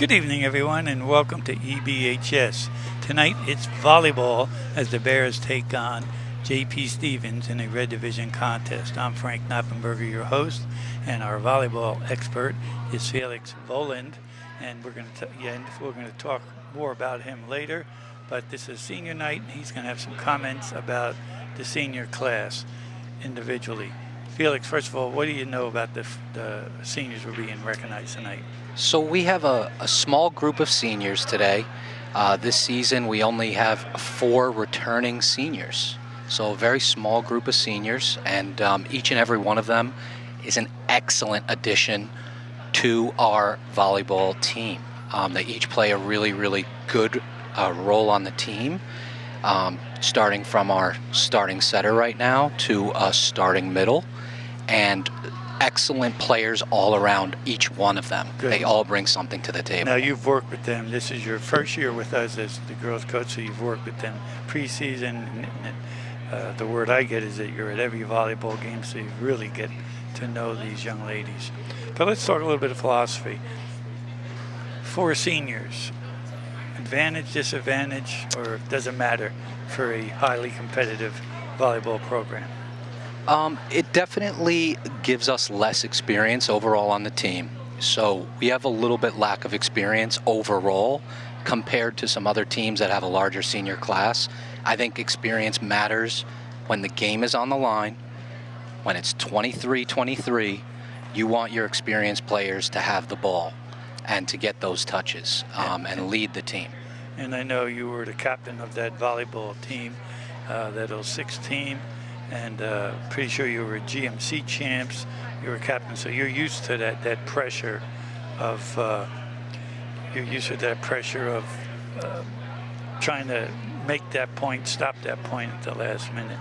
Good evening, everyone, and welcome to EBHS. Tonight it's volleyball as the Bears take on J.P. Stevens in a Red Division contest. I'm Frank Noppenberger, your host, and our volleyball expert is Felix Volyand, and we're going to talk more about him later. But this is senior night, and he's going to have some comments about the senior class individually. Felix, first of all, what do you know about the seniors who are being recognized tonight? So we have a small group of seniors today. This season we only have 4 returning seniors. So a very small group of seniors, and each and every one of them is an excellent addition to our volleyball team. They each play a really, really good role on the team, starting from our starting setter right now to a starting middle, and excellent players all around each one of them. Good. They all bring something to the table. Now, you've worked with them. This is your first year with us as the girls coach, so you've worked with them preseason. The word I get is that you're at every volleyball game, so you really get to know these young ladies. But let's talk a little bit of philosophy. For seniors, advantage, disadvantage, or does it matter for a highly competitive volleyball program? It definitely gives us less experience overall on the team. So we have a little bit lack of experience overall compared to some other teams that have a larger senior class. I think experience matters when the game is on the line. When it's 23-23, you want your experienced players to have the ball and to get those touches and lead the team. And I know you were the captain of that volleyball team, that 06 team. And pretty sure you were GMC champs. You were captain, so you're used to that pressure of trying to make that point, stop that point at the last minute.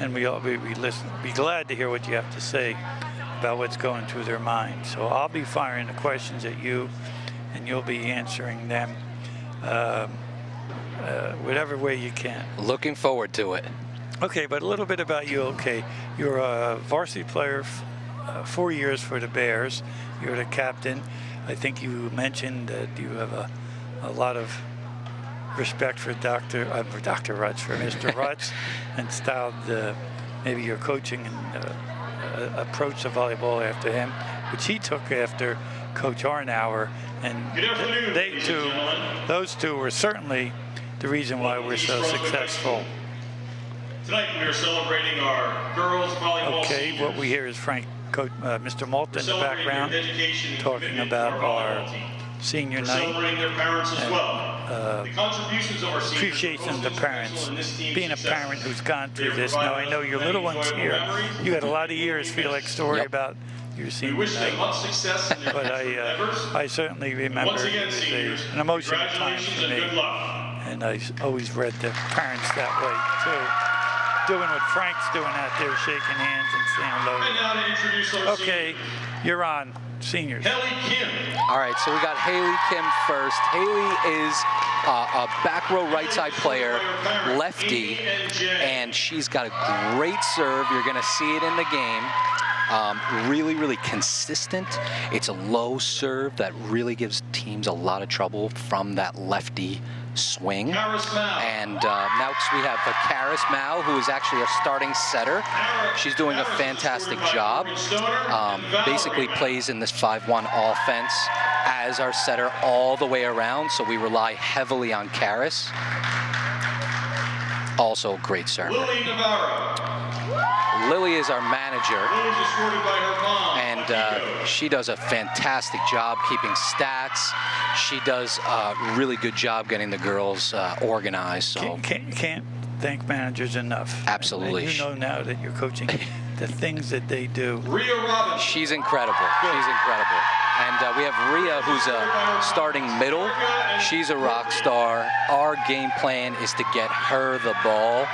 And we listen. Be glad to hear what you have to say about what's going through their mind. So I'll be firing the questions at you, and you'll be answering them whatever way you can. Looking forward to it. Okay, but a little bit about you. Okay, you're a varsity player, 4 years for the Bears. You're the captain. I think you mentioned that you have a lot of respect for Mr. Rutz, and styled maybe your coaching and approach to volleyball after him, which he took after Coach Arnauer. And those two were certainly the reason why we're so successful. Tonight we are celebrating our girls volleyball seniors. What we hear is Mr. Malta in the background talking about our senior night. Celebrating their parents as well. The contributions of our seniors. Appreciation of the parents. Being a parent who's gone through this. Now I know your little one's here. You had a lot of years, Felix, to worry about your senior wish night. them much success in their But I certainly remember it was an emotional time for me. And I always read the parents that way too. Doing what Frank's doing out there, shaking hands and saying hello. And now to introduce our Okay, you're on, seniors. Haley Kim. All right, so we got Haley Kim first. Haley is a back row right side player, lefty, and she's got a great serve. You're going to see it in the game. Really, really consistent. It's a low serve that really gives teams a lot of trouble from that lefty swing. And next we have Karis Mao, who is actually a starting setter. She's doing a fantastic job. Basically plays in this 5-1 offense as our setter all the way around, so we rely heavily on Karis. Also a great server. Lily is our manager, and she does a fantastic job keeping stats. She does a really good job getting the girls organized. So can't thank managers enough. Absolutely. And you know now that you're coaching the things that they do. She's incredible. She's incredible. And we have Rhea, who's a starting middle. She's a rock star. Our game plan is to get her the ball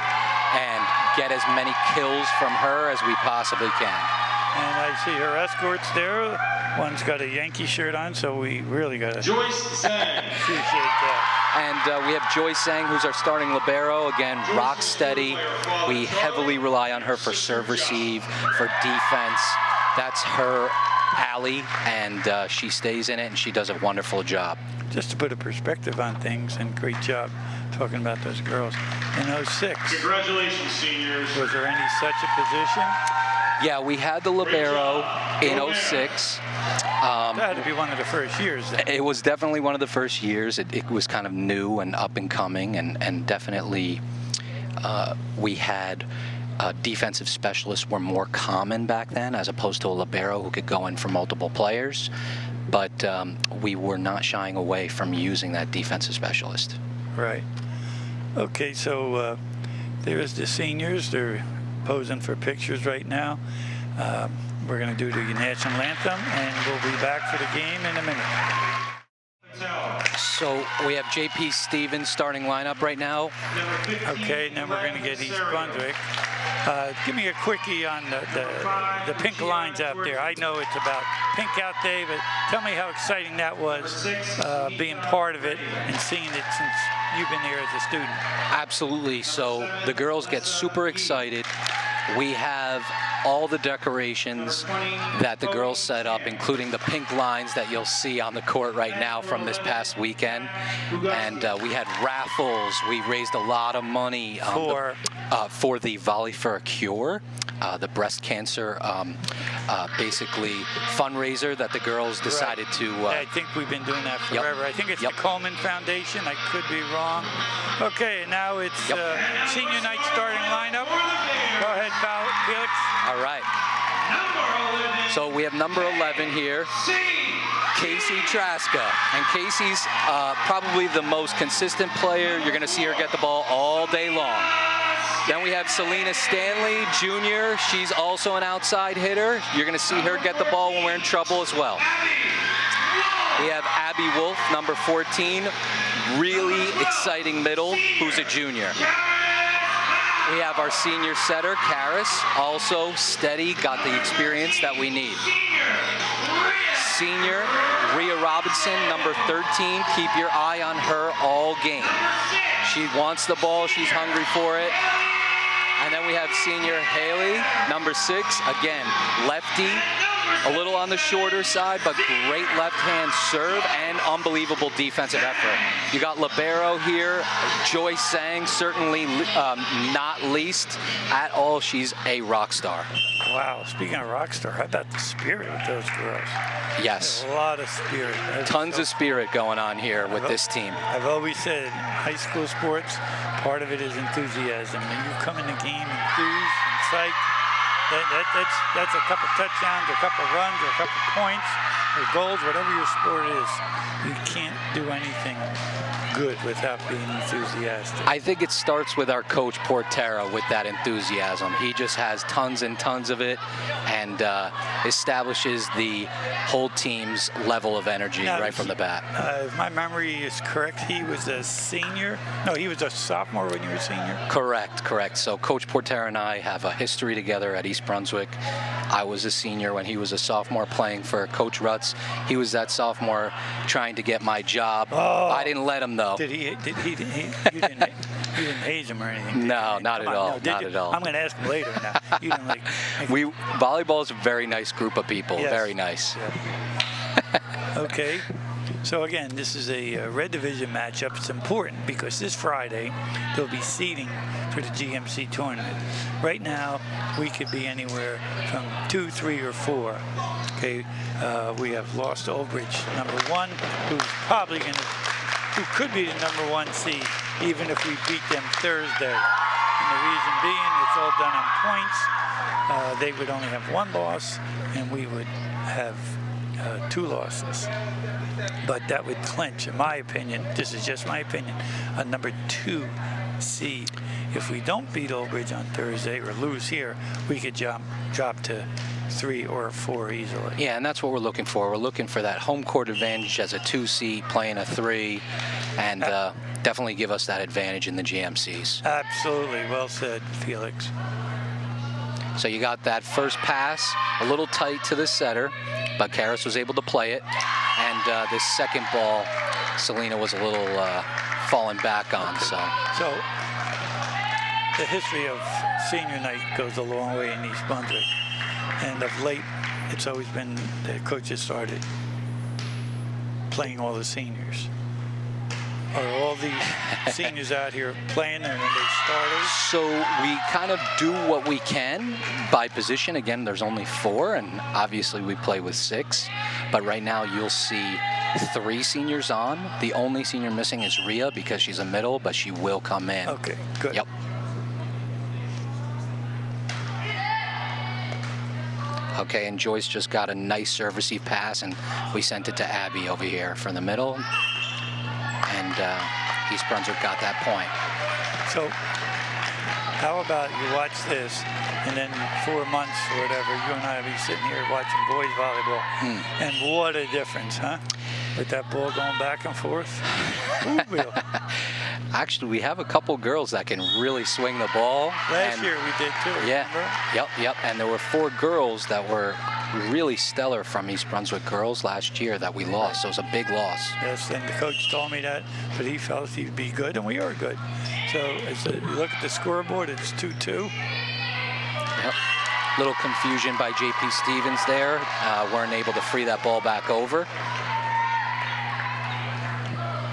and get as many kills from her as we possibly can. And I see her escorts there. One's got a Yankee shirt on, so we really got to appreciate that. And we have Joyce Zhang, who's our starting libero. Again, rock steady. We heavily rely on her for serve receive, for defense. That's her alley, and she stays in it, and she does a wonderful job. Just to put a perspective on things, and great job talking about those girls. In 06, Congratulations, seniors. was there any such a position? Yeah, we had the libero in 06. That had to be one of the first years then. It was definitely one of the first years. It was kind of new and up and coming, and definitely we had defensive specialists were more common back then, as opposed to a libero who could go in for multiple players. But we were not shying away from using that defensive specialist. Right. Okay, so there's the seniors. They're posing for pictures right now. We're going to do the national anthem, and we'll be back for the game in a minute. So we have JP Stevens starting lineup right now. Okay, and then we're going to get East Brunswick. Give me a quickie on the pink lines out there. I know it's about Pink Out Day, but tell me how exciting that was, being part of it and seeing it since you've been here as a student. Absolutely. So the girls get super excited. We have all the decorations that the girls set up, including the pink lines that you'll see on the court right now from this past weekend. And we had raffles. We raised a lot of money for the Volley for a Cure, the breast cancer basically fundraiser that the girls decided to. I think we've been doing that forever. I think it's the Coleman Foundation. I could be wrong. Okay, now it's senior night starting lineup. Go ahead, Felix. All right. So we have number 11 here, Casey Traska. And Casey's probably the most consistent player. You're going to see her get the ball all day long. Then we have Selena Stanley, Jr. She's also an outside hitter. You're going to see her get the ball when we're in trouble as well. We have Abby Wolf, number 14, really exciting middle, who's a junior. We have our senior setter, Karis, also steady, got the experience that we need. Senior, Rhea Robinson, number 13, keep your eye on her all game. She wants the ball, she's hungry for it. And then we have senior Haley, number 6, again, lefty, a little on the shorter side, but great left-hand serve and unbelievable defensive effort. You got libero here, Joyce Zhang, certainly not least at all. She's a rock star. Wow, speaking of rock star, how about the spirit with those girls? Yes. There's a lot of spirit. Tons of spirit going on here with this team. I've always said, high school sports, part of it is enthusiasm. When you come in the game enthused and psyched, that's a couple touchdowns, a couple runs, or a couple points, or goals, whatever your sport is. You can't do anything good without being enthusiastic. I think it starts with our coach Portera with that enthusiasm. He just has tons and tons of it, and establishes the whole team's level of energy right from the bat. If my memory is correct, he was a senior. No, he was a sophomore when you were senior. Correct. So Coach Portera and I have a history together at East Brunswick. I was a senior when he was a sophomore playing for Coach Rutz. He was that sophomore trying to get my job. Oh. I didn't let him though. You didn't haze him or anything? No, not at all. Not at all. I'm going to ask him later now. You didn't volleyball is a very nice group of people. Yes. Very nice. Yeah. Okay. So again, this is a Red Division matchup. It's important because this Friday there'll be seeding for the GMC tournament. Right now, we could be anywhere from 2, 3, or 4. Okay, we have lost Oldbridge, number 1, who could be the number 1 seed, even if we beat them Thursday. And the reason being, it's all done on points. They would only have 1 loss, and we would have 2 losses. But that would clinch, in my opinion, this is just my opinion, a number 2 seed. If we don't beat Old Bridge on Thursday or lose here, we could drop to 3 or 4 easily. Yeah, and that's what we're looking for. We're looking for that home court advantage as a 2 seed playing a 3, and definitely give us that advantage in the GMCs. Absolutely. Well said, Felix. So you got that first pass, a little tight to the setter, but Karis was able to play it. And this second ball, Selena was a little falling back on. Okay. So the history of senior night goes a long way in East Brunswick. And of late, it's always been the coaches started playing all the seniors. Are all these seniors out here playing and when they started? So we kind of do what we can by position. Again, there's only 4, and obviously we play with 6. But right now you'll see 3 seniors on. The only senior missing is Rhea because she's a middle, but she will come in. Okay, good. Yep. Okay, and Joyce just got a nice serve receive pass, and we sent it to Abby over here from the middle. And East Brunswick got that point. So how about you watch this, and then 4 months or whatever, you and I will be sitting here watching boys volleyball. And what a difference, huh? With that ball going back and forth. Actually, we have a couple girls that can really swing the ball. Last year we did too, yeah, remember? Yep. And there were 4 girls that were really stellar from East Brunswick girls last year that we lost. So it was a big loss. Yes, and the coach told me that, but he felt he'd be good, and we are good. So as you look at the scoreboard, it's 2-2. Yep. Little confusion by JP Stevens there. Weren't able to free that ball back over.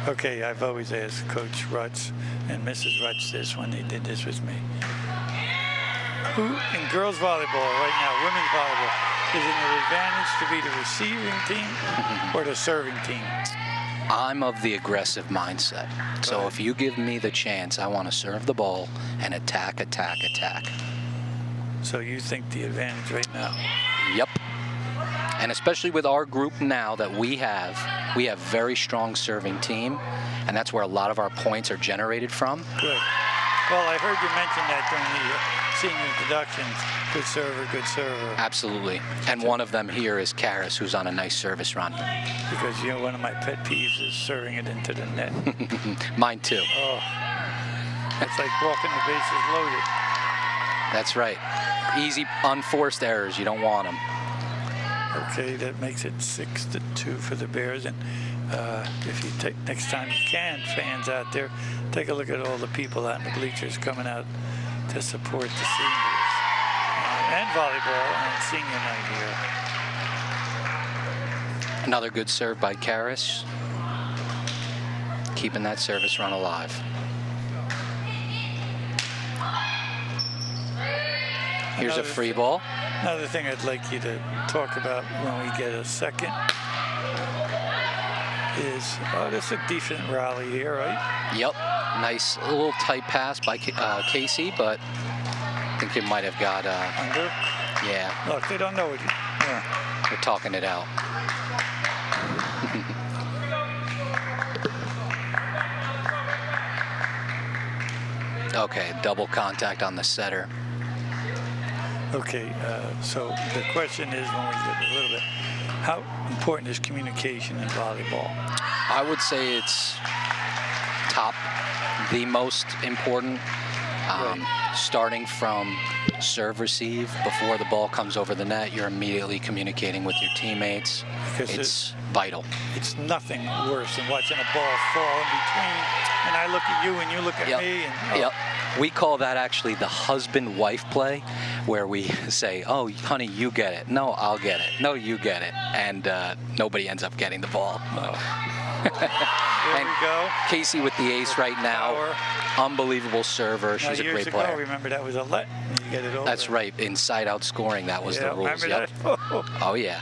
Okay, I've always asked Coach Rutz and Mrs. Rutz this when they did this with me. Who in girls volleyball right now, women's volleyball, is it an advantage to be the receiving team or the serving team? I'm of the aggressive mindset. So if you give me the chance, I want to serve the ball and attack, attack, attack. So you think the advantage right now? Yep. And especially with our group now that we have very strong serving team, and that's where a lot of our points are generated from. Good. Well, I heard you mention that during the senior introductions. Good server, good server. Absolutely. And one of them here is Karis, who's on a nice service run. Because, you know, one of my pet peeves is serving it into the net. Mine too. Oh, it's like walking the bases loaded. That's right. Easy, unforced errors. You don't want them. Okay, that makes it 6-2 for the Bears. And if you take next time you can, fans out there, take a look at all the people out in the bleachers coming out to support the seniors and volleyball on senior night here. Another good serve by Karis, keeping that service run alive. Here's a free ball. Another thing I'd like you to talk about when we get a second is, this is a decent rally here, right? Yep, nice little tight pass by Casey, but I think it might have got under. Yeah. Look, they don't know it. Yeah. They're talking it out. Okay, double contact on the setter. Okay, so the question is, when we get a little bit, how important is communication in volleyball? I would say it's top, the most important. Starting from serve receive, before the ball comes over the net, you're immediately communicating with your teammates. Because it's vital. It's nothing worse than watching a ball fall in between, and I look at you and you look at me. And, Yep. We call that actually the husband-wife play, where we say, oh, honey, you get it. No, I'll get it. No, you get it. And nobody ends up getting the ball. There we go. Casey with the ace right now. Unbelievable server. She's a great player. Remember, that was a let. You get it over. That's right. Inside-out scoring, that was the rules. Remember that? Oh, yeah.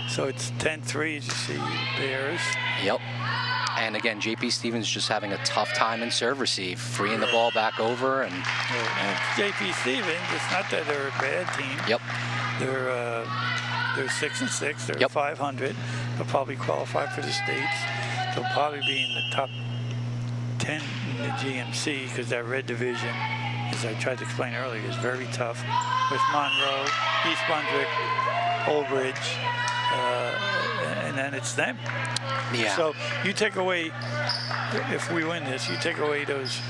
So it's 10-3, as you see, Bears. Yep. And again, JP Stevens just having a tough time in serve receive, freeing the ball back over. And JP Stevens, it's not that they're a bad team. Yep. They're 6-6. They're 500. They'll probably qualify for the states. They'll probably be in the top 10 in the GMC, because that red division, as I tried to explain earlier, is very tough with Monroe, East Brunswick, Old Bridge, and then it's them. Yeah. So you take away, if we win this, you take away those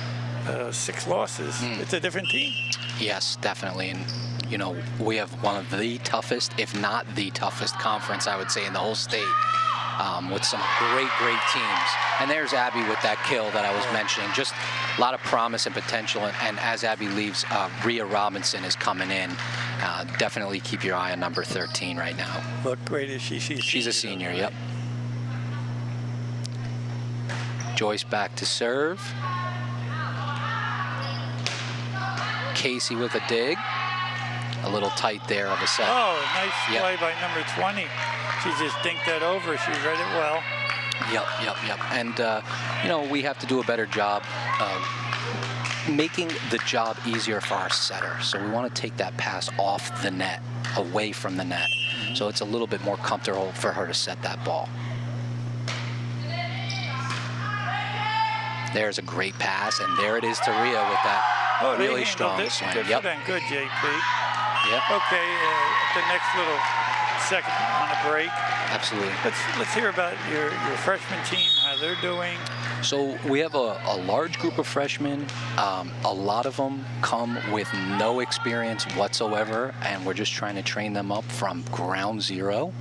6 losses, it's a different team. Yes, definitely. And, you know, we have one of the toughest, if not the toughest conference, I would say, in the whole state. with some great teams. And there's Abby with that kill that I was mentioning. Just a lot of promise and potential. And as Abby leaves, Rhea Robinson is coming in. Definitely keep your eye on number 13 right now. What grade is she? She's a senior, yep. Joyce back to serve. Casey with a dig. A little tight there of a set. Oh, nice play by number 20. She just dinked that over. She read it well. Yep. And, you know, we have to do a better job of making the job easier for our setter. So we want to take that pass off the net, away from the net. So it's a little bit more comfortable for her to set that ball. There's a great pass, and there it is to Rhea with that really strong swing. Good for them. Good, JP. Yep. Okay, the next little second on a break. Absolutely. Let's hear about your freshman team, how they're doing. So we have a large group of freshmen. A lot of them come with no experience whatsoever, and we're just trying to train them up from ground zero.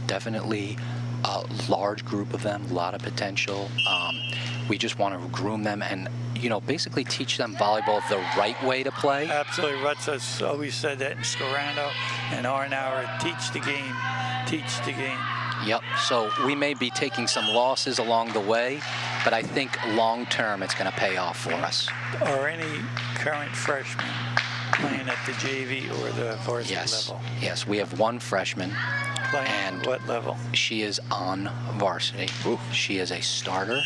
Definitely a large group of them, a lot of potential. We just want to groom them and, you know, basically teach them volleyball the right way to play. Absolutely. Rutz always said that in Scarano and Arnauer, teach the game, teach the game. Yep. So we may be taking some losses along the way, but I think long term it's going to pay off for us. Are any current freshmen playing at the JV or the varsity level? Yes, we have one freshman. Playing and what level? She is on varsity. Ooh. She is a starter,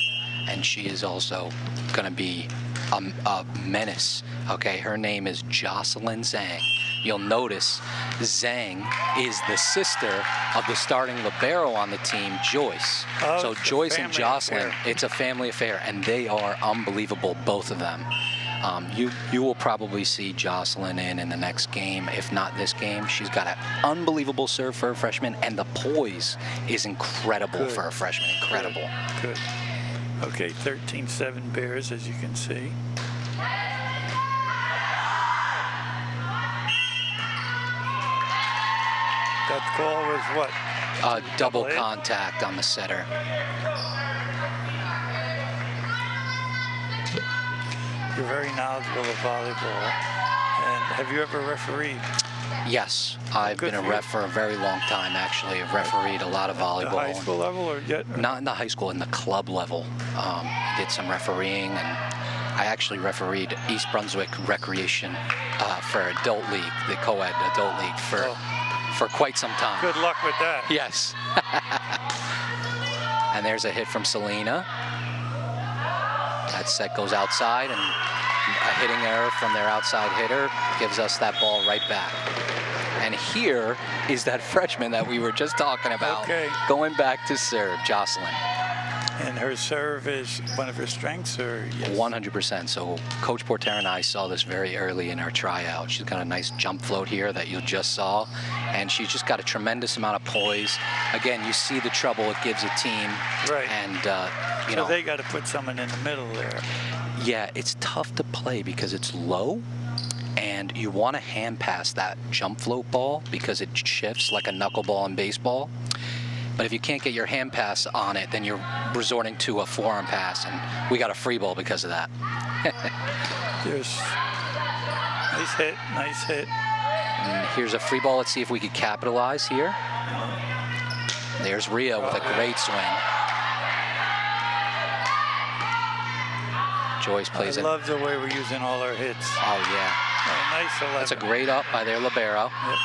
and she is also going to be a menace. Okay, her name is Jocelyn Zhang. You'll notice Zhang is the sister of the starting libero on the team, Joyce. Oh, so Joyce and Jocelyn, affair. it's a family affair, and they are unbelievable, both of them. You will probably see Jocelyn in the next game, if not this game. She's got an unbelievable serve for a freshman, and the poise is incredible for a freshman. Incredible. Good. Okay, 13-7 Bears, as you can see. That call was what? Double contact on the setter. You're very knowledgeable of volleyball. And have you ever refereed? Yes, I've been a ref for a very long time, actually. I've refereed a lot of volleyball. The high school level or yet? Or? Not in the high school, in the club level. Did some refereeing, and I actually refereed East Brunswick Recreation for adult league, the co-ed adult league for quite some time. Good luck with that. Yes. And there's a hit from Selena. That set goes outside, and a hitting error from their outside hitter gives us that ball right back. And here is that freshman that we were just talking about, going back to serve, Jocelyn. And her serve is one of her strengths, or yes? 100%. So Coach Porter and I saw this very early in our tryout. She's got a nice jump float here that you just saw, and she's just got a tremendous amount of poise. Again, you see the trouble it gives a team. Right. And, you so know. they got to put someone in the middle there. Yeah, it's tough to play because it's low, and you want to hand pass that jump float ball because it shifts like a knuckleball in baseball. But if you can't get your hand pass on it, then you're resorting to a forearm pass, and we got a free ball because of that. There's nice hit. And here's a free ball. Let's see if we could capitalize here. There's Rhea with a great swing. Joyce plays it. I love the way we're using all our hits. Oh, yeah. Nice 11. That's a great up by their libero. Yep.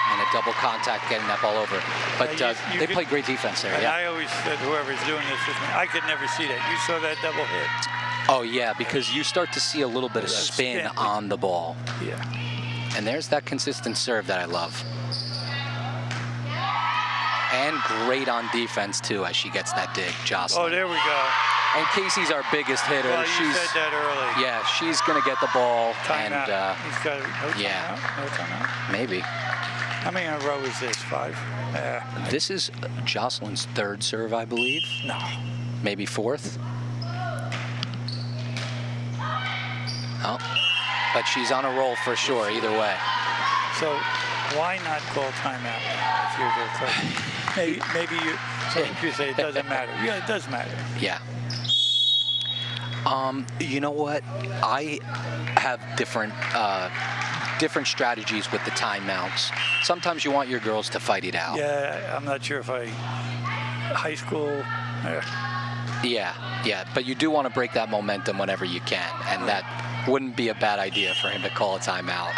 And a double contact getting that ball over. But they play great defense there. And I always said, whoever's doing this with me, I could never see that. You saw that double hit. Oh, yeah, because you start to see a little bit of spin on the ball. Yeah. And there's that consistent serve that I love. And great on defense, too, as she gets that dig, Jocelyn. Oh, there we go. And Casey's our biggest hitter. Well, you said that early. Yeah, she's going to get the ball. Timeout. And, he's got no timeout? No timeout? Maybe. How many in a row is this? 5? This is Jocelyn's third serve, I believe. No. Maybe fourth. Oh, but she's on a roll for sure, either way. So why not call timeout if you're the coach? Maybe you say it doesn't matter. Yeah, it does matter. Yeah. You know what? I have different strategies with the timeouts. Sometimes you want your girls to fight it out. Yeah, I'm not sure if high school. Yeah, but you do want to break that momentum whenever you can, and that wouldn't be a bad idea for him to call a timeout.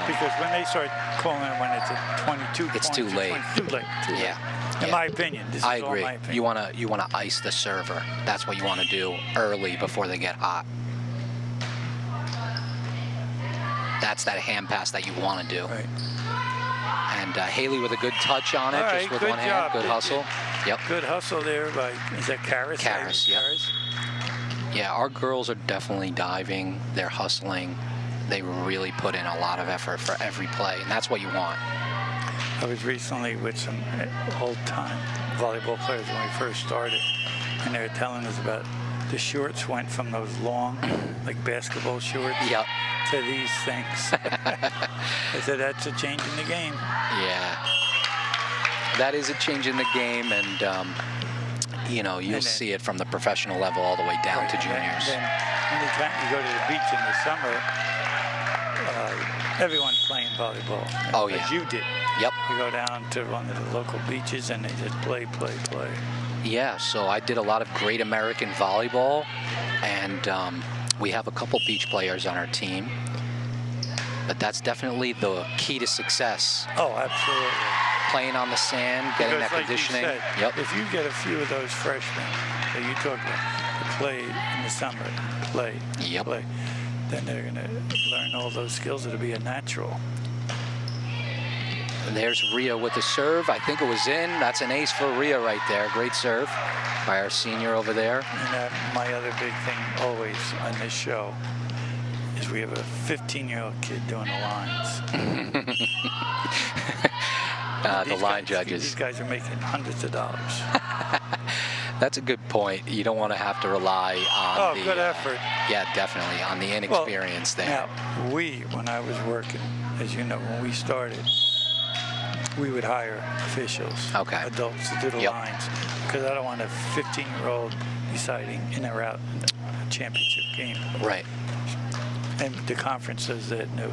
Because when they start calling it when it's at 22, it's too late. Too late. Yeah. In my opinion, this is I agree. all my opinion. You wanna ice the server. That's what you want to do early before they get hot. That's that hand pass that you want to do. Right. And Haley with a good touch on it, All just right, with good one job. hand. Good hustle. Yep. Good hustle there by, is that Karis? Karis, yep. Karis? Yeah, our girls are definitely diving. They're hustling. They really put in a lot of effort for every play, and that's what you want. I was recently with some old-time volleyball players when we first started, and they were telling us about the shorts went from those long, like basketball shorts, Yep. to these things. I said, that's a change in the game. Yeah. That is a change in the game, and you'll see it from the professional level all the way down to juniors. Then anytime you go to the beach in the summer, everyone's playing volleyball. Oh, as yeah. you did. Yep. You go down to one of the local beaches and they just play. Yeah, so I did a lot of Great American Volleyball, and we have a couple beach players on our team. But that's definitely the key to success. Oh, absolutely. Playing on the sand, getting Because that conditioning. You said, yep. If you get a few of those freshmen that you talked about to play in the summer, play, then they're going to learn all those skills. It'll be a natural. And there's Rhea with the serve. I think it was in. That's an ace for Rhea right there. Great serve by our senior over there. And my other big thing always on this show is we have a 15-year-old kid doing the lines. The line judges. These guys are making hundreds of dollars. That's a good point. You don't want to have to rely on good effort. Yeah, definitely, on the inexperience there. Now, when I was working, as you know, when we started, we would hire officials, adults to do the lines, because I don't want a 15-year-old deciding in or out in a championship game. Right. And the conference says that no,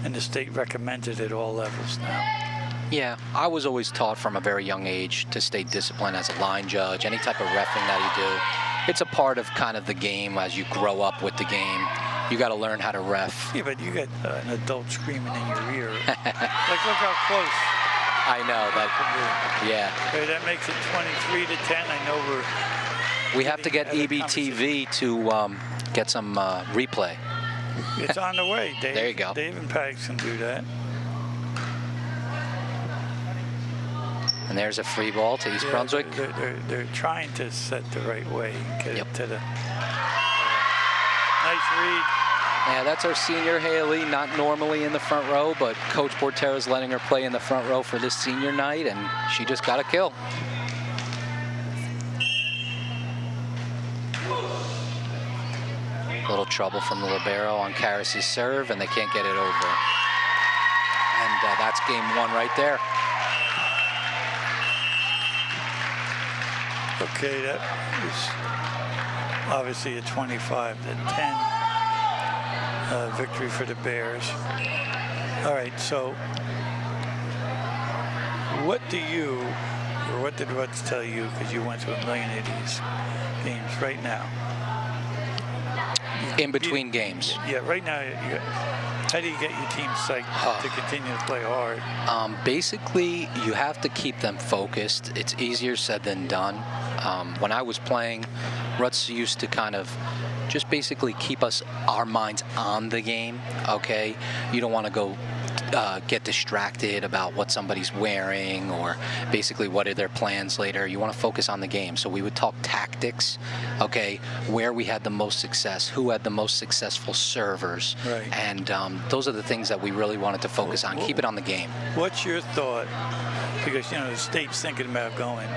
and the state recommends it at all levels now. Yeah, I was always taught from a very young age to stay disciplined as a line judge, any type of reffing that you do. It's a part of kind of the game as you grow up with the game. You got to learn how to ref. Yeah, but you got an adult screaming in your ear. Like, look how close. I know that. Yeah. That makes it 23 to 10. I know we have to get EBTV to get some replay. It's on the way. Dave, there you go. Dave and Pags can do that. And there's a free ball to East Brunswick. They're trying to set the right way and get it to the... nice read. Yeah, that's our senior Haley, not normally in the front row, but Coach Portero's letting her play in the front row for this senior night, and she just got a kill. A little trouble from the libero on Karis' serve, and they can't get it over. And that's game one right there. Okay, that is obviously a 25 to 10 victory for the Bears. All right, so what did Ruts tell you, because you went to a million of these games right now? In between games. Yeah, right now, how do you get your team psyched to continue to play hard? Basically, you have to keep them focused. It's easier said than done. When I was playing, Ruts used to kind of just basically keep our minds on the game, okay? You don't want to go get distracted about what somebody's wearing or basically what are their plans later. You want to focus on the game. So we would talk tactics, okay, where we had the most success, who had the most successful servers. Right. And those are the things that we really wanted to focus on. Keep it on the game. What's your thought? Because, you know, the state's thinking about going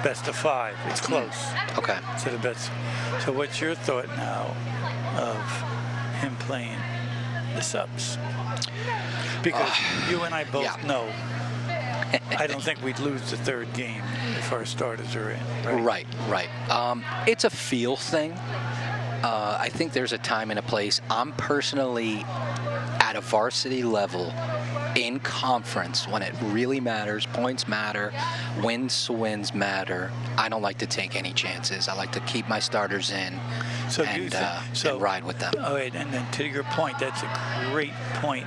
best of 5. It's close. Okay. To the best. So what's your thought now of him playing the subs? Because you and I both know I don't think we'd lose the third game if our starters are in. Right. It's a feel thing. I think there's a time and a place. I'm personally at a varsity level in conference when it really matters. Points matter. Wins matter. I don't like to take any chances. I like to keep my starters in and ride with them. Oh, and then to your point, that's a great point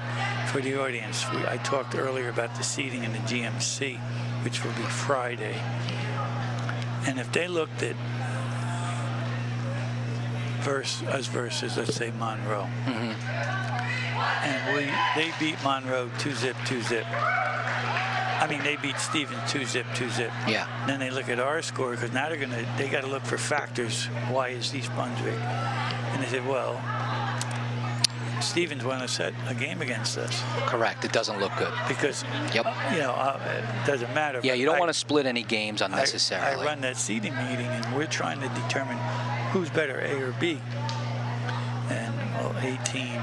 for the audience. I talked earlier about the seating in the GMC, which will be Friday. And if they looked at us versus, let's say, Monroe, and they beat Monroe 2-zip. I mean, they beat Stevens 2-zip. Yeah. Then they look at our score, because now they got to look for factors. Why is East Brunswick? And they said, well, Stevens won a game against us. Correct. It doesn't look good. Because, yep. It doesn't matter. Yeah, you don't want to split any games unnecessarily. I run that seating meeting, and we're trying to determine who's better, A or B. And, well, A team,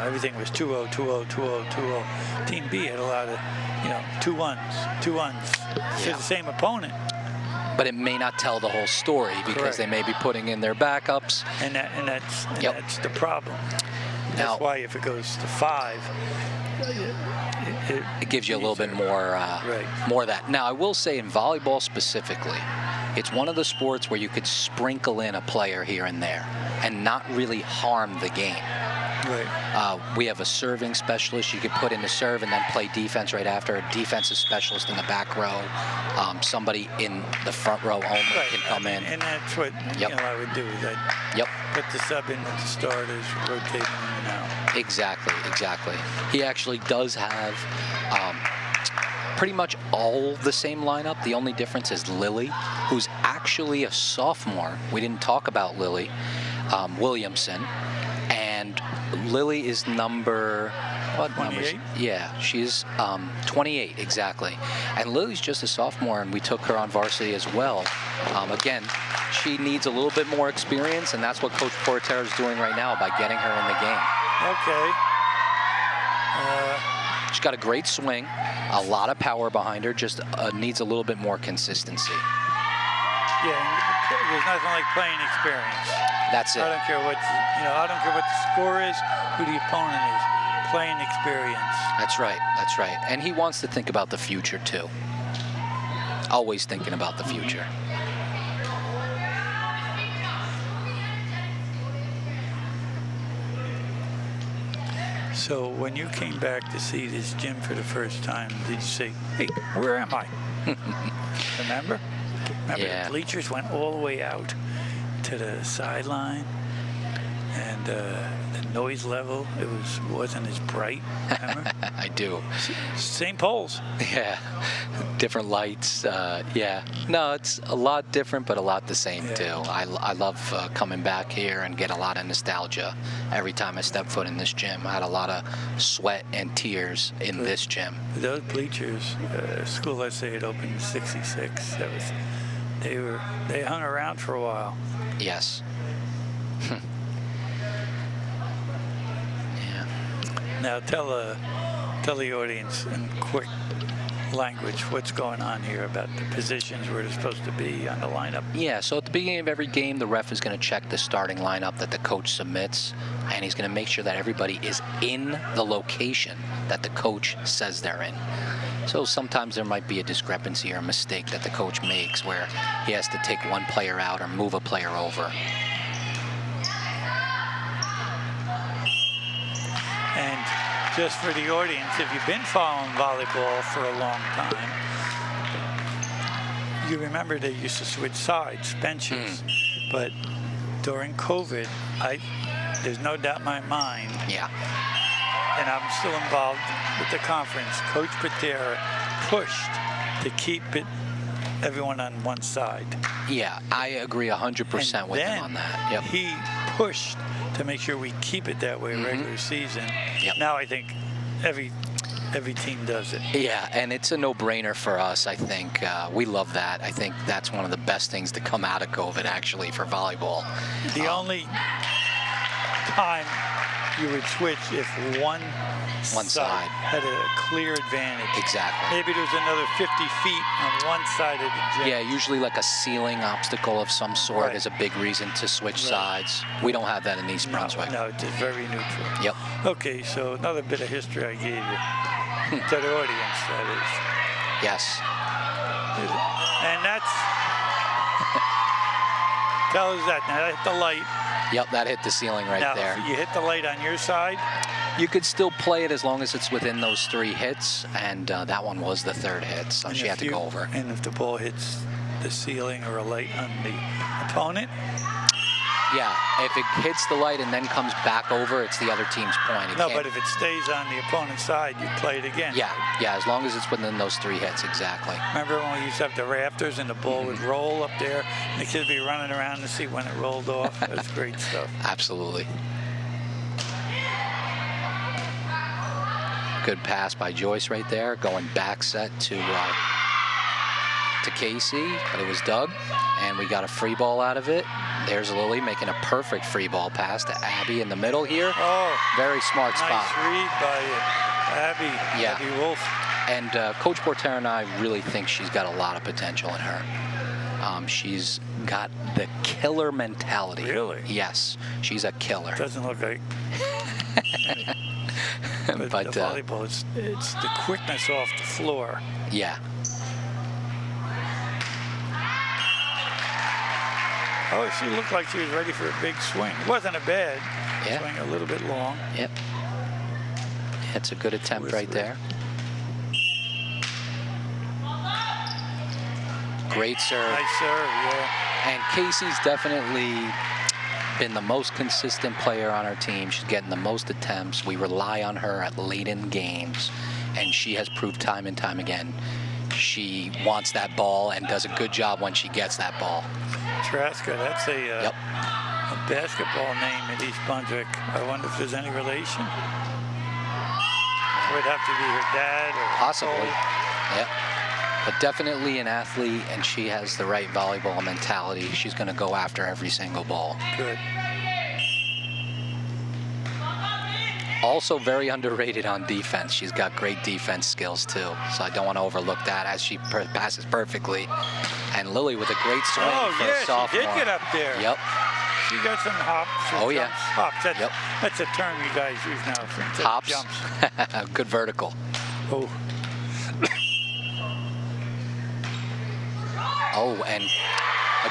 everything was 2-0, 2-0, 2-0, 2-0. Team B had a lot of, 2-1s. To the same opponent. But it may not tell the whole story because Correct. They may be putting in their backups. And that's the problem. That's why if it goes to 5, it gives you a little bit more of that. Now, I will say in volleyball specifically, it's one of the sports where you could sprinkle in a player here and there and not really harm the game. Right. We have a serving specialist you could put in the serve and then play defense right after. A defensive specialist in the back row. Somebody in the front row only can come in. And that's what I would do. Put the sub in with the starters, rotate in and out. Exactly. He actually does have pretty much all the same lineup. The only difference is Lily, who's actually a sophomore. We didn't talk about Lily Williamson. And Lily is number, what 28? numbers? Yeah, she's 28, exactly. And Lily's just a sophomore, and we took her on varsity as well. Again, she needs a little bit more experience, and that's what Coach Porter is doing right now by getting her in the game. Okay. She's got a great swing, a lot of power behind her, just needs a little bit more consistency. Yeah, there's nothing like playing experience. That's it. I don't care what the score is, who the opponent is. Playing experience. That's right. And he wants to think about the future too. Always thinking about the future. So when you came back to see this gym for the first time, did you say, hey, where am I? Remember? Yeah. The bleachers went all the way out to the sideline, and the noise level, wasn't as bright. Remember? I do. Same poles. Yeah, different lights. Yeah, no, it's a lot different, but a lot the same too. I love coming back here and get a lot of nostalgia every time I step foot in this gym. I had a lot of sweat and tears in this gym. Those bleachers, school essay had opened in '66. They hung around for a while. Yes. Yeah. Now tell the audience in quick language what's going on here about the positions where they're supposed to be on the lineup. Yeah, so at the beginning of every game, the ref is going to check the starting lineup that the coach submits, and he's going to make sure that everybody is in the location that the coach says they're in. So sometimes there might be a discrepancy or a mistake that the coach makes where he has to take one player out or move a player over. And just for the audience, if you've been following volleyball for a long time, you remember they used to switch sides, benches. But during COVID, there's no doubt in my mind, and I'm still involved with the conference, Coach Patera pushed to keep everyone on one side. Yeah, I agree 100% with him on that. Yep. He pushed to make sure we keep it that way regular season. Yep. Now I think every team does it. Yeah, and it's a no-brainer for us, I think. We love that. I think that's one of the best things to come out of COVID, actually, for volleyball. The only time you would switch if one One side. Had a clear advantage. Exactly. Maybe there's another 50 feet on one side of the gym. Yeah, usually like a ceiling obstacle of some sort Right. is a big reason to switch sides. We don't have that in East Brunswick. No, it's very neutral. Yep. Okay, so another bit of history I gave you. To the audience, that is. Yes. And that's... Tell us that. Now, that hit the light. Yep, that hit the ceiling right Now, there. if you hit the light on your side, You could still play it as long as it's within those 3 hits, and that one was the 3rd hit, so she had to go over. And if the ball hits the ceiling or a light on the opponent, Yeah, if it hits the light and then comes back over, it's the other team's point. no, but if it stays on the opponent's side, you play it again. Yeah, as long as it's within those 3 hits, exactly. Remember when we used to have the rafters and the ball would roll up there, and the kids would be running around to see when it rolled off? That's great stuff. Absolutely. Good pass by Joyce right there, going back set to Casey, but it was Doug, and we got a free ball out of it. There's Lily making a perfect free ball pass to Abby in the middle here. Oh, very smart nice spot. read by Abby. Yeah. Abby Wolf. And Coach Porter and I really think she's got a lot of potential in her. She's got the killer mentality. Really? Yes, she's a killer. Doesn't look like. But the volleyball, it's the quickness off the floor. Yeah. Oh, she looked like she was ready for a big swing. It wasn't a bad swing, a little bit long. Yep. It's a good attempt right there. Great serve. Nice serve, yeah. And Casey's definitely been the most consistent player on our team. She's getting the most attempts. We rely on her at late in games, and she has proved time and time again she wants that ball and does a good job when she gets that ball. Traska, that's a basketball name at East Brunswick. I wonder if there's any relation. It would have to be her dad or possibly. Yep. But definitely an athlete, and she has the right volleyball mentality. She's going to go after every single ball. Good. Also very underrated on defense. She's got great defense skills too, so I don't want to overlook that as she passes perfectly. And Lily with a great swing for a sophomore. She did get up there. Yep. She got some hops. Oh yeah. Hops. That's a term you guys use now for hops. Jumps. Good vertical. Oh. Oh, and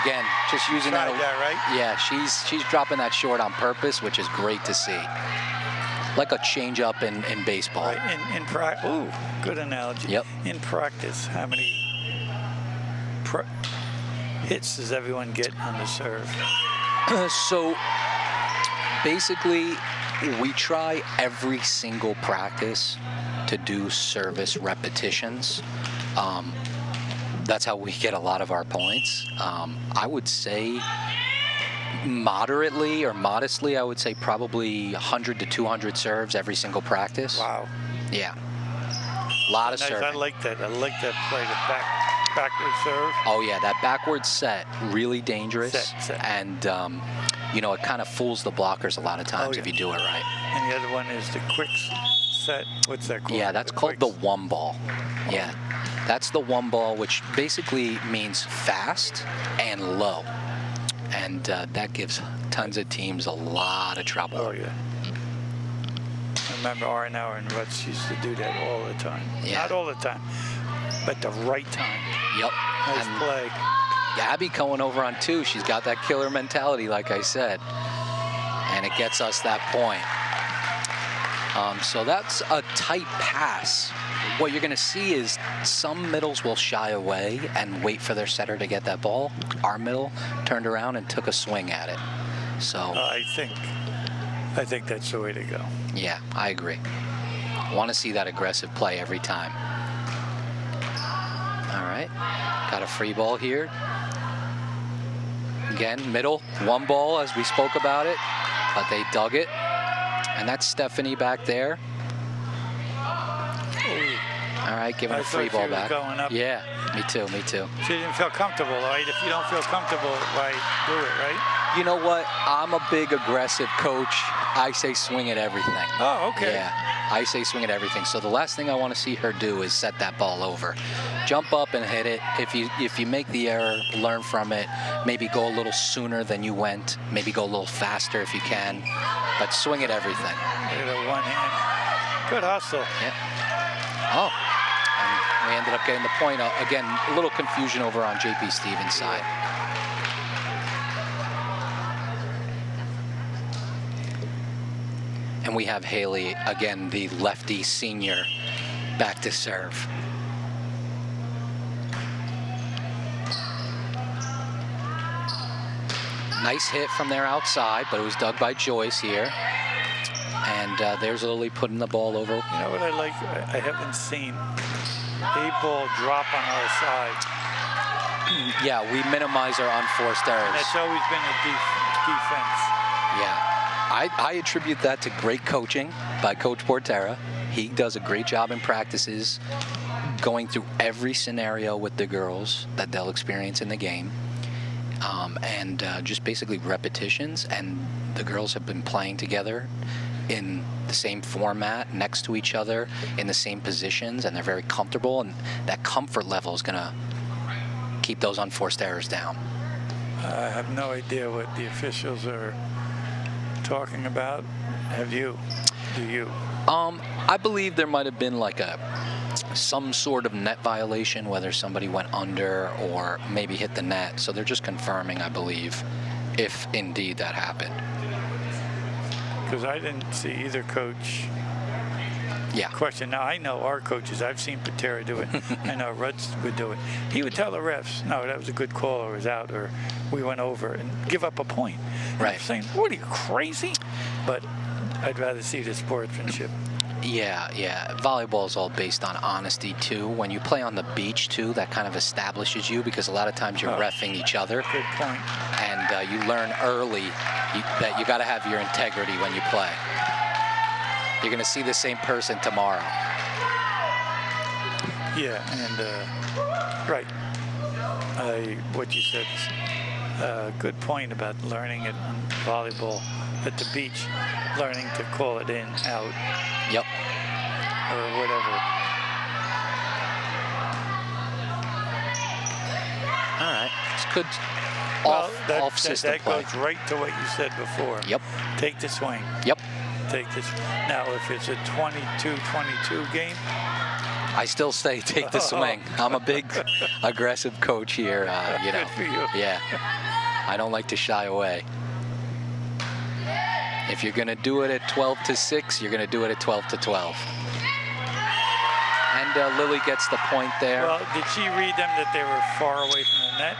again, just using that. Right? Yeah, she's dropping that short on purpose, which is great to see. Like a change up in baseball. Right. In practice. Ooh, good analogy. Yep. In practice, how many hits does everyone get on the serve? So basically, we try every single practice to do service repetitions. That's how we get a lot of our points. I would say moderately or modestly, I would say probably 100 to 200 serves every single practice. Wow. Yeah. A lot of nice. serving. I like that. I like that play, the backward serve. Oh yeah, that backward set, really dangerous. Set. And you know, it kind of fools the blockers a lot of times if you do it right. And the other one is the quick set. What's that called? Yeah, that's called the one ball. Yeah, that's the one ball, which basically means fast and low. And that gives tons of teams a lot of trouble. Oh yeah. I remember Arnauer and Rutz used to do that all the time. Yeah. Not all the time, but the right time. Yep. Nice and play. Abby going over on 2. She's got that killer mentality, like I said. And it gets us that point. So that's a tight pass. What you're going to see is some middles will shy away and wait for their setter to get that ball. Our middle turned around and took a swing at it. So I think that's the way to go. Yeah, I agree. Want to see that aggressive play every time. All right, got a free ball here. Again, middle, one ball as we spoke about it, but they dug it. And that's Stephanie back there. All right, giving a free ball back. Going up. Yeah, me too. She didn't feel comfortable, right? If you don't feel comfortable, right, do it, right? You know what? I'm a big aggressive coach. I say swing at everything. Oh, okay. Yeah, I say swing at everything. So the last thing I want to see her do is set that ball over. Jump up and hit it. If you make the error, learn from it. Maybe go a little sooner than you went. Maybe go a little faster if you can. But swing at everything. Look at the one hand. Good hustle. Yeah. Oh. And we ended up getting the point. Again, a little confusion over on JP Stevens' side. And we have Haley, again, the lefty senior, back to serve. Nice hit from there outside, but it was dug by Joyce here. And there's Lily putting the ball over. You know what I like? I haven't seen a ball drop on our side. Yeah, we minimize our unforced errors. And that's always been a defense. Yeah. I attribute that to great coaching by Coach Portera. He does a great job in practices, going through every scenario with the girls that they'll experience in the game. And just basically repetitions, and the girls have been playing together in the same format, next to each other, in the same positions, and they're very comfortable, and that comfort level is going to keep those unforced errors down. I have no idea what the officials are talking about. Have you? Do you? I believe there might have been like some sort of net violation, whether somebody went under or maybe hit the net. So they're just confirming, I believe, if indeed that happened. Because I didn't see either coach question. Now, I know our coaches. I've seen Patera do it. I know Rutz would do it. He would tell the refs, no, that was a good call, or it was out, or we went over, and give up a point. And Right. I'm saying, what are you, crazy? But I'd rather see the sportsmanship. Yeah. Volleyball is all based on honesty, too. When you play on the beach, too, that kind of establishes you, because a lot of times you're reffing each other. Good point. And you learn early that you got to have your integrity when you play. You're going to see the same person tomorrow. Yeah, and right. What you said is good point about learning it on volleyball at the beach, learning to call it in, out. Yep. Or whatever. All right. It's good. Well, Off system that play. goes right to what you said before. Yep. Take the swing. Yep. Take this. Now, if it's a 22-22 game, I still say take the swing. I'm a big aggressive coach here. You know. Good for you. Yeah. I don't like to shy away. If you're going to do it at 12-6, you're going to do it at 12-12. And Lily gets the point there. well, did she read them that they were far away from the net?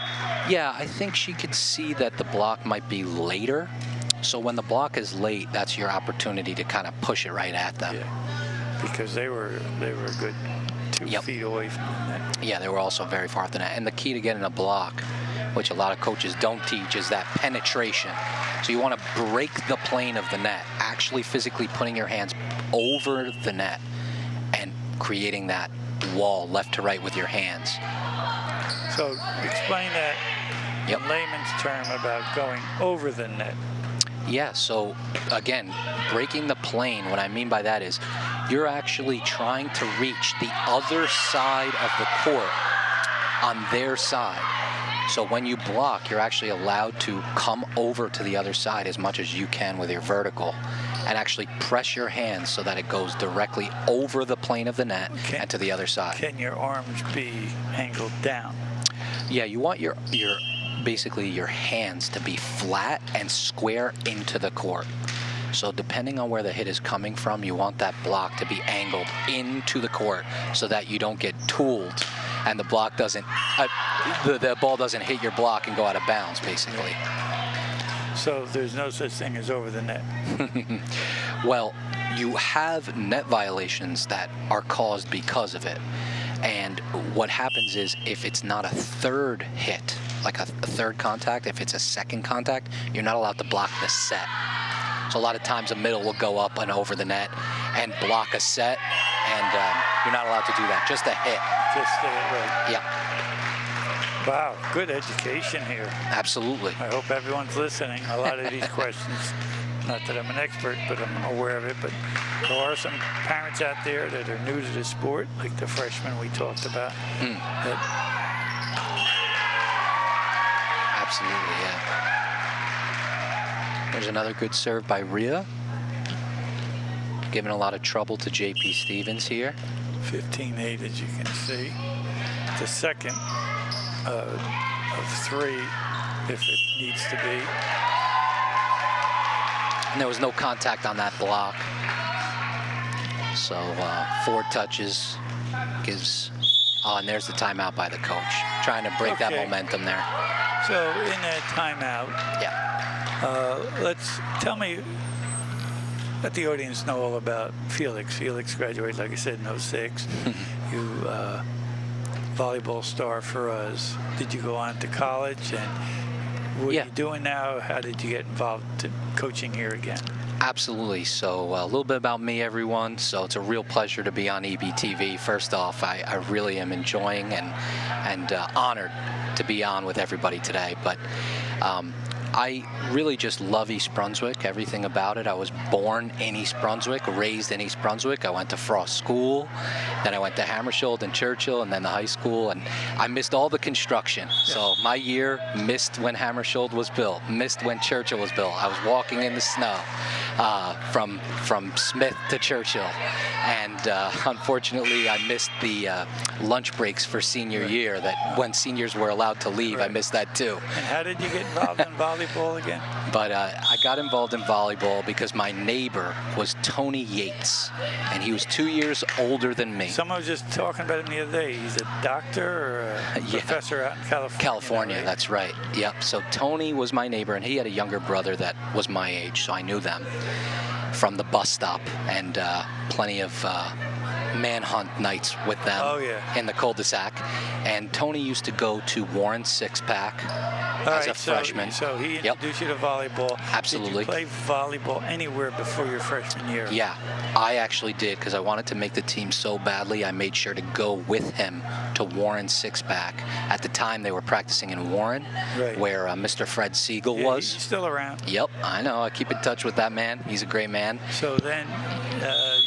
Yeah, I think she could see that the block might be later. So when the block is late, that's your opportunity to kind of push it right at them. Yeah, because they were a good 2 Yep. feet away from the net. Yeah, they were also very far from that. And the key to getting a block, which a lot of coaches don't teach, is that penetration. So you want to break the plane of the net, actually physically putting your hands over the net and creating that wall left to right with your hands. So explain that Yep. in layman's term about going over the net. Yeah, so again, breaking the plane, what I mean by that is you're actually trying to reach the other side of the court on their side. So when you block, you're actually allowed to come over to the other side as much as you can with your vertical and actually press your hands so that it goes directly over the plane of the net and to the other side. Can your arms be angled down? Yeah, you want your basically your hands to be flat and square into the court. So depending on where the hit is coming from, you want that block to be angled into the court so that you don't get tooled and the block doesn't, the ball doesn't hit your block and go out of bounds, basically. So there's no such thing as over the net. Well, you have net violations that are caused because of it. And what happens is if it's not a third hit, like a third contact, if it's a second contact, you're not allowed to block the set. So a lot of times a middle will go up and over the net and block a set, and you're not allowed to do that. Just a hit. Just right. Yeah. Wow, good education here. Absolutely. I hope everyone's listening. A lot of these questions, not that I'm an expert, but I'm aware of it, but there are some parents out there that are new to the sport, like the freshmen we talked about. That Absolutely, yeah. There's another good serve by Rhea. Giving a lot of trouble to JP Stevens here. 15-8, as you can see. The second of 3, if it needs to be. And there was no contact on that block. So 4 touches gives, and there's the timeout by the coach. Trying to break that momentum there. So in that timeout, tell me, let the audience know all about Felix. Felix graduated, like I said, in 06. You volleyball star for us. Did you go on to college? And what are you doing now? How did you get involved in coaching here again? Absolutely. So a little bit about me, everyone. So it's a real pleasure to be on EBTV. First off, I really am enjoying and honored to be on with everybody today. But I really just love East Brunswick, everything about it. I was born in East Brunswick, raised in East Brunswick. I went to Frost School, then I went to Hammersholt and Churchill, and then the high school, and I missed all the construction. So my year missed when Hammersholt was built, missed when Churchill was built. I was walking in the snow from Smith to Churchill, and unfortunately I missed the lunch breaks for senior year, that when seniors were allowed to leave. I missed that too. And how did you get involved in volleyball again? But I got involved in volleyball because my neighbor was Tony Yates, and he was 2 years older than me. Someone was just talking about him the other day. He's a doctor or a professor out in California. California, right? That's right. Yep. So Tony was my neighbor, and he had a younger brother that was my age, so I knew them from the bus stop, and plenty of manhunt nights with them in the cul-de-sac. And Tony used to go to Warren Six-Pack as a freshman. So he introduced you to volleyball. Absolutely. Did you play volleyball anywhere before your freshman year? Yeah, I actually did, because I wanted to make the team so badly. I made sure to go with him to Warren Six-Pack. At the time, they were practicing in Warren, where Mr. Fred Siegel was. He's still around. Yep, I know. I keep in touch with that man. He's a great man. So then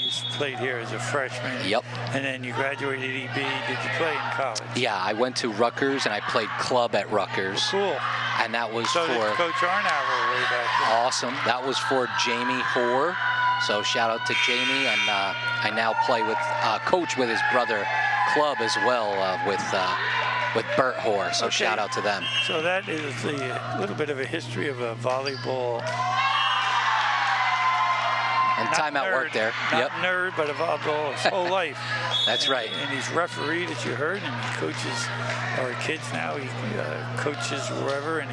you played here as a freshman. Yep. And then you graduated EB. Did you play in college? Yeah, I went to Rutgers, and I played club at Rutgers. Cool. And that was so for did Coach Arnauer way back then. Awesome. That was for Jamie Hoare. So shout out to Jamie, and I now play with coach with his brother club as well with Bert Hoare. So shout out to them. So that is the little bit of a history of a volleyball. And timeout work there. Not nerd, but a volleyball his whole life. That's right. And he's refereed, as you heard, and he coaches our kids now. He coaches wherever, and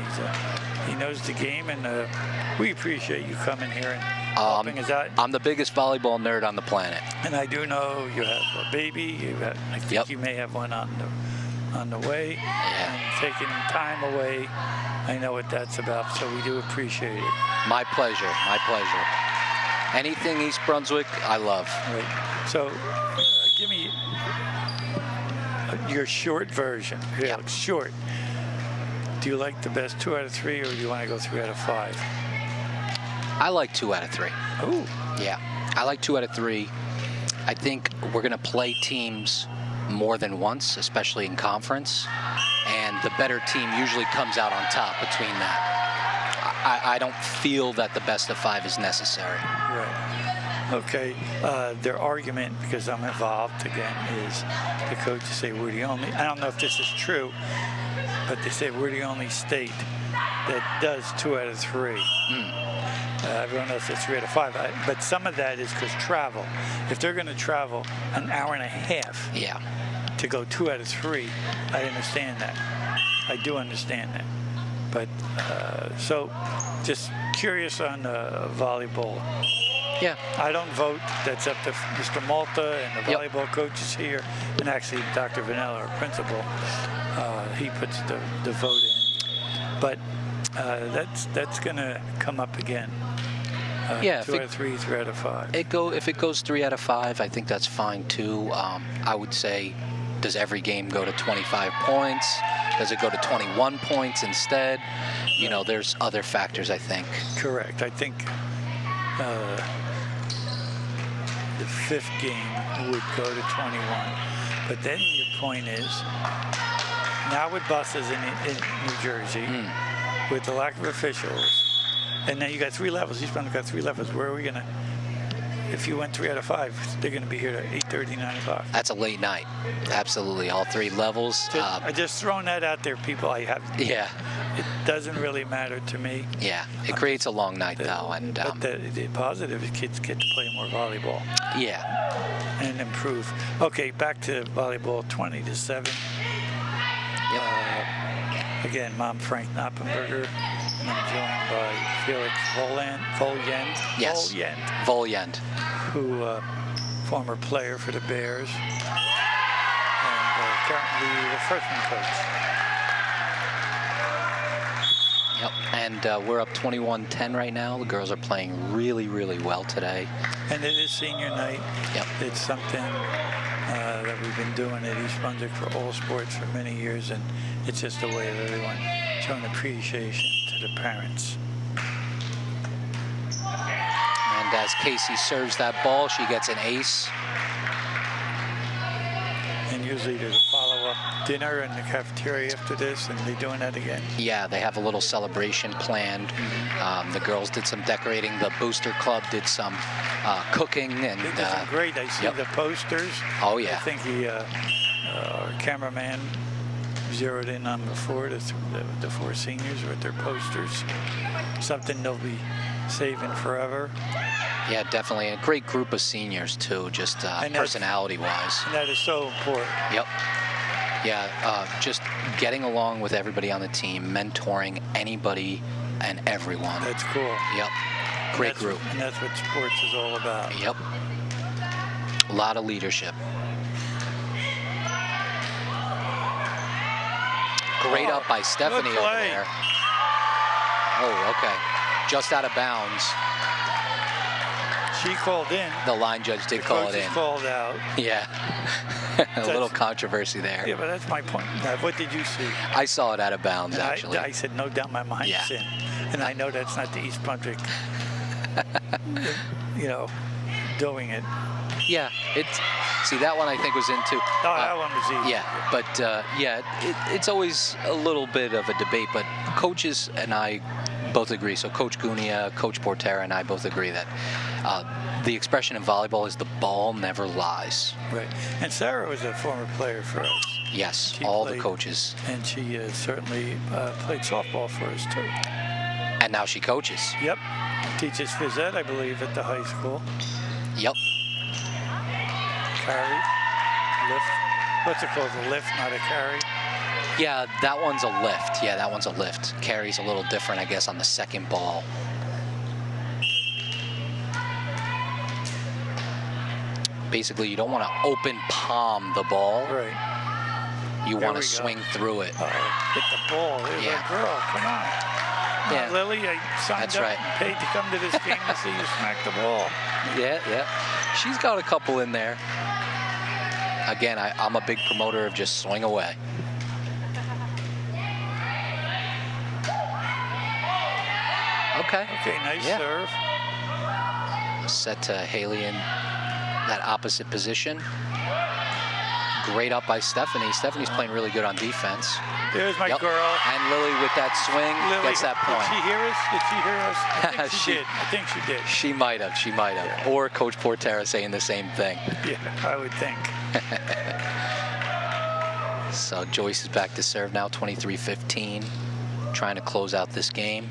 he knows the game. And we appreciate you coming here and helping us out. I'm the biggest volleyball nerd on the planet. And I do know you have a baby. I think you may have one on the way. And taking time away, I know what that's about. So we do appreciate it. My pleasure. My pleasure. Anything East Brunswick, I love. Right. So, give me your short version. Short. Do you like the best 2 out of 3, or do you want to go 3 out of 5? I like 2 out of 3. Ooh. Yeah, I like 2 out of 3. I think we're going to play teams more than once, especially in conference, and the better team usually comes out on top between that. I don't feel that the best of 5 is necessary. Right. Okay. Their argument, because I'm involved again, is the coaches say we're the only. I don't know if this is true, but they say we're the only state that does 2 out of 3. Everyone else does 3 out of 5. But some of that is because travel. If they're going to travel an hour and a half to go 2 out of 3, I understand that. I do understand that. But so, just curious on volleyball. Yeah. I don't vote. That's up to Mr. Malta and the volleyball coaches here, and actually Dr. Vanella, our principal. He puts the vote in. But that's going to come up again. 2 out of 3, 3 out of 5. If it goes 3 out of 5, I think that's fine too. I would say does every game go to 25 points? Does it go to 21 points instead? You know, there's other factors, I think. Correct. I think the 5th game would go to 21. But then your point is, now with buses in New Jersey, with the lack of officials, and then you got 3 levels. East Brunswick got 3 levels. Where are we gonna? If you went 3 out of 5, they're gonna be here at 8:30, 9 o'clock. That's a late night. Absolutely, all 3 levels. I just thrown that out there, people. Yeah. It doesn't really matter to me. Yeah, it creates a long night though, and but the positive is kids get to play more volleyball. Yeah. And improve. Okay, back to volleyball, 20-7. Yep. Again, Mom Frank Noppenberger, and I'm joined by Felix Volyand. Yes. Volyand. Who, former player for the Bears, and currently the freshman coach. Yep, and we're up 21-10 right now. The girls are playing really, really well today. And it is senior night. Yep. It's something that we've been doing at East Brunswick for all sports for many years, and it's just a way of everyone showing appreciation to the parents. And as Casey serves that ball, she gets an ace. And usually there's a follow-up dinner in the cafeteria after this, and they're doing that again. Yeah, they have a little celebration planned. The girls did some decorating. The Booster Club did some cooking. And They did some great. I see the posters. Oh, yeah. I think our cameraman zeroed in on the 4 seniors with their posters. Something they'll be saving forever. Yeah, definitely. A great group of seniors, too, just personality-wise. And that is so important. Yep. Yeah, just getting along with everybody on the team, mentoring anybody and everyone. That's cool. Yep. Great group. And that's what sports is all about. Yep. A lot of leadership. Great up by Stephanie over there. Oh, okay. Just out of bounds. She called in. The line judge did call it in. Called out. Yeah. A little controversy there. Yeah, but that's my point. Now, what did you see? I saw it out of bounds, and actually. I said, no doubt my mind's in. And I know that's not the East Brunswick, doing it. Yeah, see, that one I think was into. No, that one was easy. Yeah, but it's always a little bit of a debate, but coaches and I both agree. So Coach Gunia, Coach Portera, and I both agree that the expression in volleyball is the ball never lies. Right. And Sarah was a former player for us. Yes, She all played, the coaches. And she certainly played softball for us, too. And now she coaches. Yep. Teaches phys ed, I believe, at the high school. Yep. Carry. Lift. What's it called? A lift, not a carry? Yeah, that one's a lift. Yeah, that one's a lift. Carry's a little different, I guess, on the second ball. Basically, you don't want to open palm the ball. Right. You want to swing through it. Hit the ball. There's a girl. Come on. Yeah. Lily, I signed up and paid to come to this game to see you smack the ball. Yeah. She's got a couple in there. Again, I'm a big promoter of just swing away. Okay, nice serve. Set to Haley in that opposite position. Great up by Stephanie. Stephanie's playing really good on defense. There's my girl. And Lily with that swing gets that point. Did she hear us? I think she did. I think she did. She might have. Yeah. Or Coach Portera saying the same thing. Yeah, I would think. So Joyce is back to serve now, 23-15, trying to close out this game.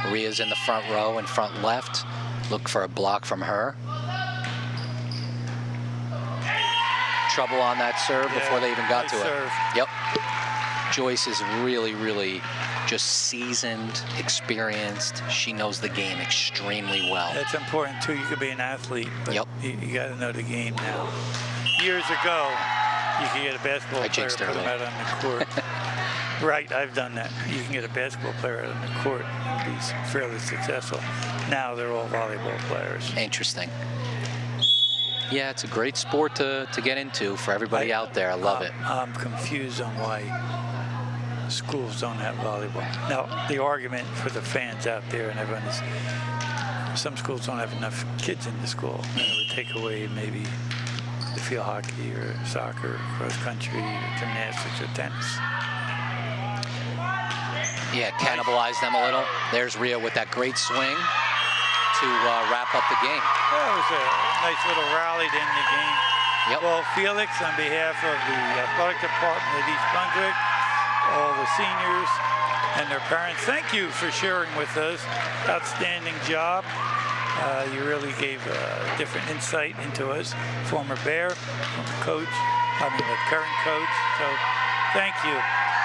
Maria's in the front row and front left. Look for a block from her. Trouble on that serve before they even got to it. Yep. Joyce is really, really just seasoned, experienced. She knows the game extremely well. That's important too. You could be an athlete, but you got to know the game now. Years ago, you could get a basketball player, put them out on the court. Right, I've done that. You can get a basketball player out on the court and be fairly successful. Now they're all volleyball players. Interesting. Yeah, it's a great sport to get into for everybody out there. I love it. I'm confused on why schools don't have volleyball. Now, the argument for the fans out there and everyone is some schools don't have enough kids in the school. And it would take away maybe the field hockey or soccer, cross country, or gymnastics, or tennis. Yeah, cannibalize them a little. There's Rhea with that great swing to wrap up the game. That was a nice little rally to end the game. Yep. Well, Felix, on behalf of the athletic department at East Brunswick, all the seniors and their parents, thank you for sharing with us. Outstanding job. You really gave a different insight into us. Former Bear, former coach, the current coach. So thank you.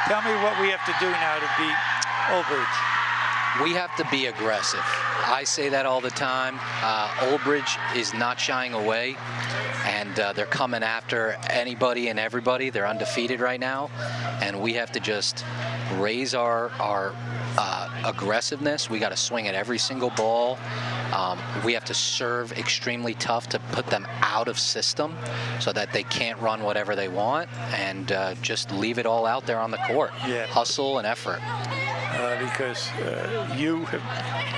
Tell me what we have to do now to beat Old Bridge. We have to be aggressive. I say that all the time. Old Bridge is not shying away, and they're coming after anybody and everybody. They're undefeated right now, and we have to just raise our aggressiveness. We got to swing at every single ball. We have to serve extremely tough to put them out of system so that they can't run whatever they want, and just leave it all out there on the court. Yeah. Hustle and effort. Because you have,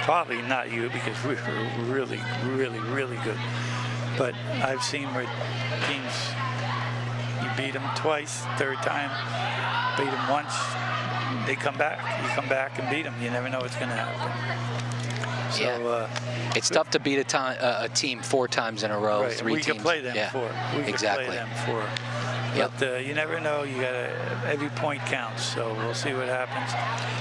probably not you, because we were really, really, really good. But I've seen where teams, you beat them twice, third time, beat them once, they come back. You come back and beat them. You never know what's going to happen. So, yeah. It's tough to beat a team 4 times in a row, right. 3 teams. We could play them 4. We could exactly. play them 4. But you never know. You got every point counts. So we'll see what happens.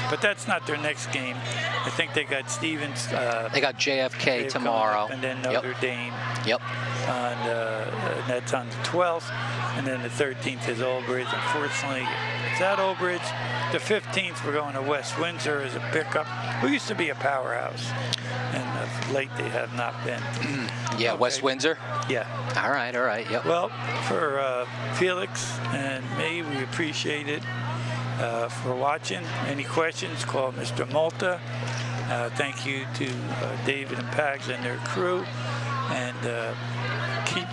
But that's not their next game. I think they got Stevens. They got JFK tomorrow. And then Notre Dame. Yep. And that's on the 12th. And then the 13th is Old Bridge. Unfortunately, it's at Old Bridge. The 15th, we're going to West Windsor as a pickup. Who used to be a powerhouse. And of late, they have not been. Yeah, okay. West Windsor? Yeah. All right, yep. Well, for Felix and me, we appreciate it for watching. Any questions, call Mr. Malta. Thank you to David and Pags and their crew. And keep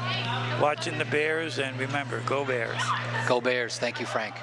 watching the Bears. And remember, go Bears. Go Bears. Thank you, Frank.